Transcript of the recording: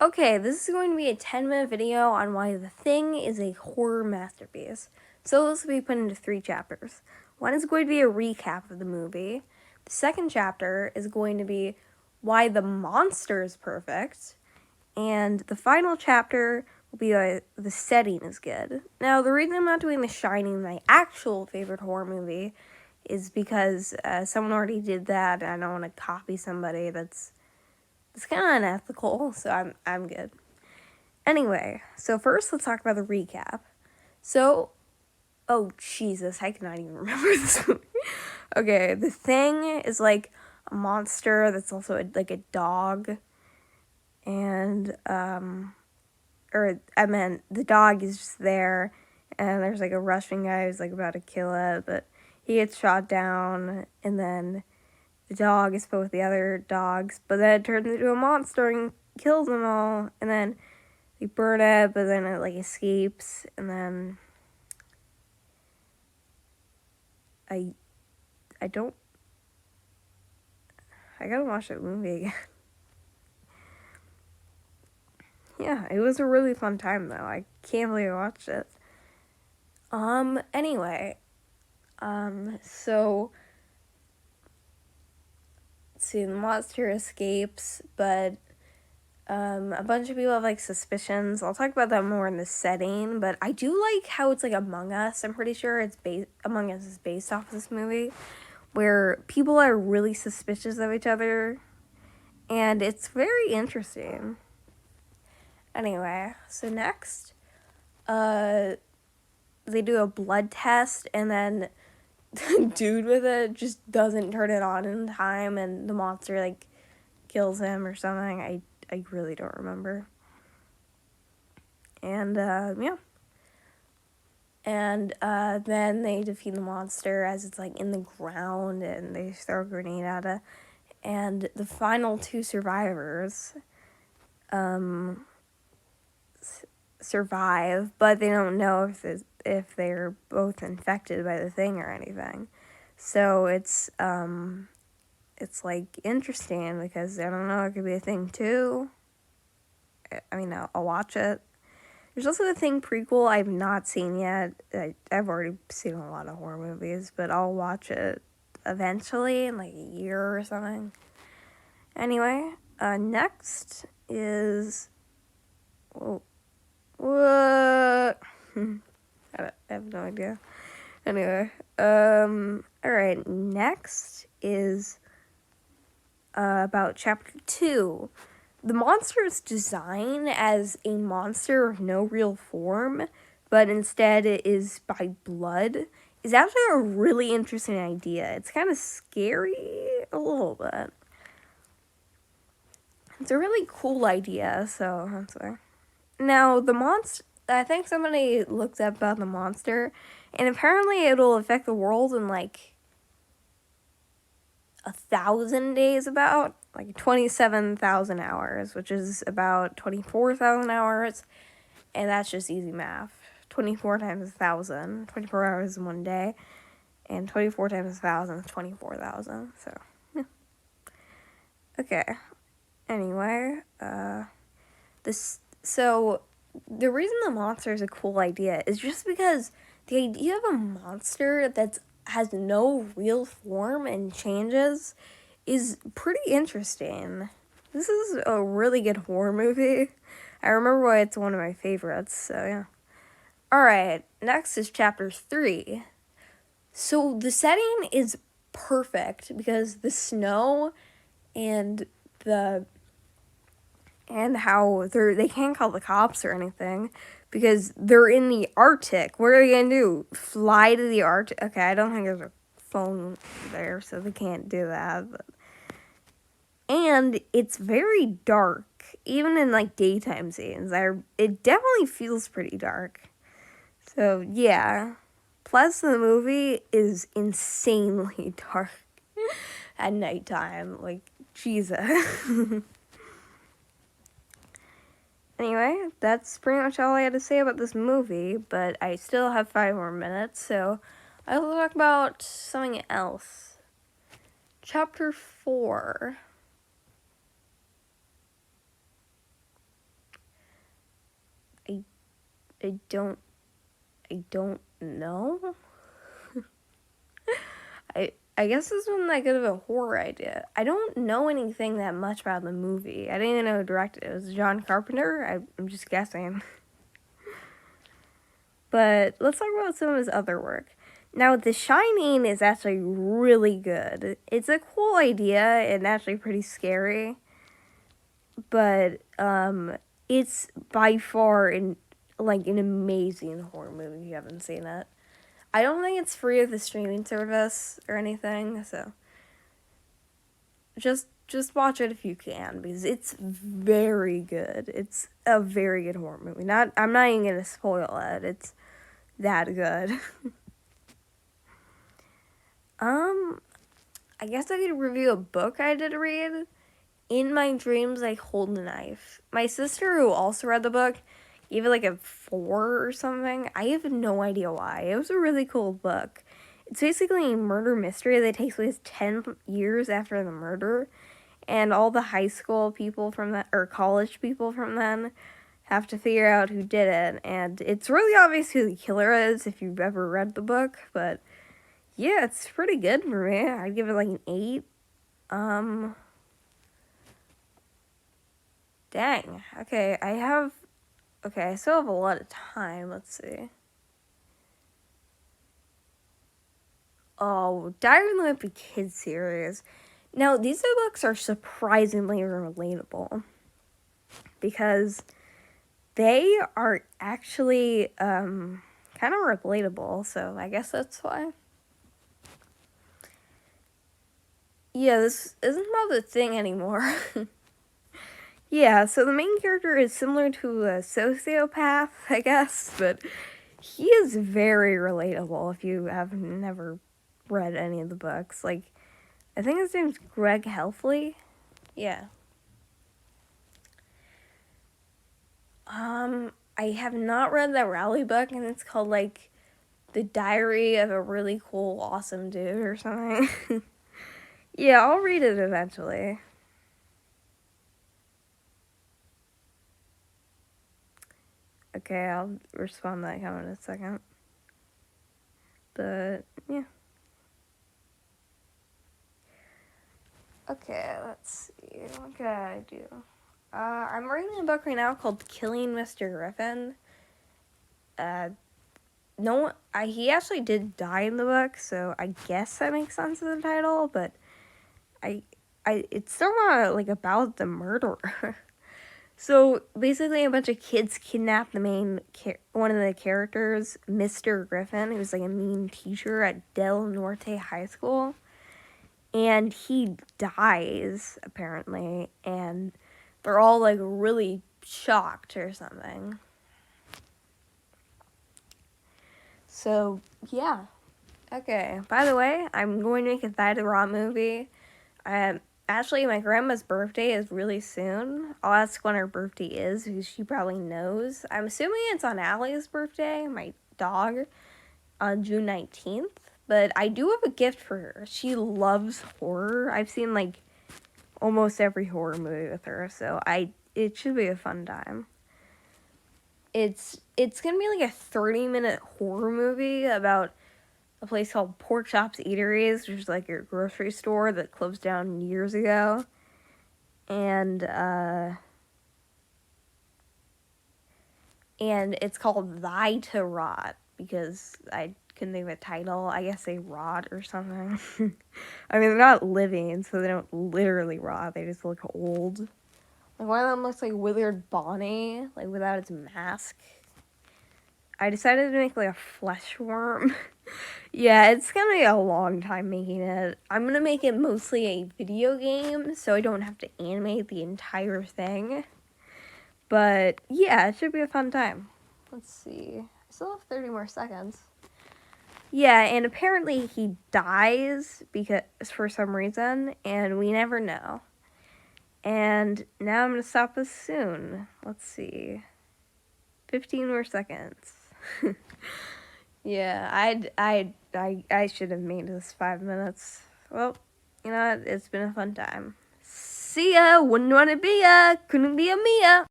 Okay, this is going to be a 10-minute video on why The Thing is a horror masterpiece. So this will be put into 3 chapters. One is going to be a recap of the movie. The second chapter is going to be why the monster is perfect. And the final chapter will be why the setting is good. Now, the reason I'm not doing The Shining, my actual favorite horror movie, is because someone already did that, and I don't want to copy somebody that's kind of unethical, so I'm good. Anyway, so first let's talk about the recap. So, oh Jesus, I cannot even remember this movie. Okay, The Thing is like a monster that's also like a dog, and or I meant the dog is just there, and there's like a Russian guy who's like about to kill it, but he gets shot down, and then the dog is put with the other dogs, but then it turns into a monster and kills them all, and then they burn it, but then it like escapes, and then I gotta watch that movie again. Yeah, it was a really fun time though. I can't believe I watched it. Anyway, so see, the monster escapes, but a bunch of people have like suspicions. I'll talk about that more in the setting, but I do like how it's like Among Us. I'm pretty sure Among Us is based off of this movie, where people are really suspicious of each other, and it's very interesting. Anyway, so next, they do a blood test, and then the dude with it just doesn't turn it on in time, and the monster like kills him or something. I really don't remember. And yeah. And then they defeat the monster as it's like in the ground, and they throw a grenade at it. And the final 2 survivors survive, but they don't know if they're both infected by the thing or anything. So it's like interesting because I don't know, it could be a thing too. I mean, I'll watch it. There's also the Thing prequel I've not seen yet. I've already seen a lot of horror movies, but I'll watch it eventually in like a year or something. Anyway, next is... Whoa. What? I have no idea. Anyway, alright, next is about chapter 2. The monster is designed as a monster of no real form, but instead it is by blood. Is actually a really interesting idea. It's kind of scary a little bit. It's a really cool idea, so that's why. Now, the monster, I think somebody looked up about the monster, and apparently it'll affect the world in like 1,000 days, about like 27,000 hours, which is about 24,000 hours, and that's just easy math. 24 times 1,000, 24 hours in one day, and 24 times 1,000 is 24,000, so, yeah. Okay, anyway, so the reason the monster is a cool idea is just because the idea of a monster that has no real form and changes is pretty interesting. This is a really good horror movie. I remember why it's one of my favorites, so yeah. Alright, next is chapter 3. So the setting is perfect because the snow and how they can't call the cops or anything because they're in the Arctic. What are they gonna do? Fly to the Arctic? Okay, I don't think there's a phone there, so they can't do that. But... And it's very dark, even in like daytime scenes. It definitely feels pretty dark. So yeah. Plus, the movie is insanely dark at nighttime. Like, Jesus. Anyway, that's pretty much all I had to say about this movie, but I still have 5 more minutes, so I will talk about something else. Chapter 4. I don't know. I guess this wasn't that good of a horror idea. I don't know anything that much about the movie. I didn't even know who directed it. It was John Carpenter. I'm just guessing. But let's talk about some of his other work. Now, The Shining is actually really good. It's a cool idea and actually pretty scary. But it's by far an amazing horror movie if you haven't seen it. I don't think it's free of the streaming service or anything, so just watch it if you can, because it's very good. It's a very good horror movie. I'm not even gonna spoil it. It's that good. I guess I could review a book I did read. In My Dreams, I Hold a Knife. My sister, who also read the book, gave it a 4 or something. I have no idea why. It was a really cool book. It's basically a murder mystery that takes place 10 years after the murder, and all the high school people from that, or college people from then, have to figure out who did it. And it's really obvious who the killer is if you've ever read the book, but yeah, it's pretty good for me. I'd give it an 8. Dang. Okay, I still have a lot of time. Let's see. Oh, Diary of the Wimpy Kid series. Now, these books are surprisingly relatable because they are actually kind of relatable, so I guess that's why. Yeah, this isn't about the thing anymore. Yeah, so the main character is similar to a sociopath, I guess, but he is very relatable if you have never read any of the books. I think his name's Greg Helfley. Yeah. I have not read the Rowley book, and it's called, The Diary of a Really Cool, Awesome Dude or something. Yeah, I'll read it eventually. Okay, I'll respond to that comment in a second. But, yeah. Okay, let's see. What could I do? I'm reading a book right now called Killing Mr. Griffin. He actually did die in the book, so I guess that makes sense in the title, but it's still not, about the murderer. So, basically, a bunch of kids kidnap one of the characters, Mr. Griffin, who's, a mean teacher at Del Norte High School. And he dies, apparently, and they're all, really shocked or something. So, yeah. Okay, by the way, I'm going to make a Thigh to Rot movie. Actually, my grandma's birthday is really soon. I'll ask when her birthday is, because she probably knows. I'm assuming it's on Allie's birthday, my dog, on June 19th. But I do have a gift for her. She loves horror. I've seen, almost every horror movie with her, so it should be a fun time. It's gonna be, a 30-minute horror movie about a place called Pork Chops Eateries, which is, your grocery store that closed down years ago. And it's called Thy to Rot, because I couldn't think of a title. I guess they rot or something. I mean, they're not living, so they don't literally rot. They just look old. One of them looks like Withered Bonnie, without its mask. I decided to make, a flesh worm. Yeah, it's gonna be a long time making it. I'm gonna make it mostly a video game, so I don't have to animate the entire thing. But, yeah, it should be a fun time. Let's see. I still have 30 more seconds. Yeah, and apparently he dies because for some reason, and we never know. And now I'm gonna stop this soon. Let's see. 15 more seconds. Yeah, I should have made this 5 minutes. Well, you know what? It's been a fun time. See ya! Wouldn't want to be ya! Couldn't be a Mia!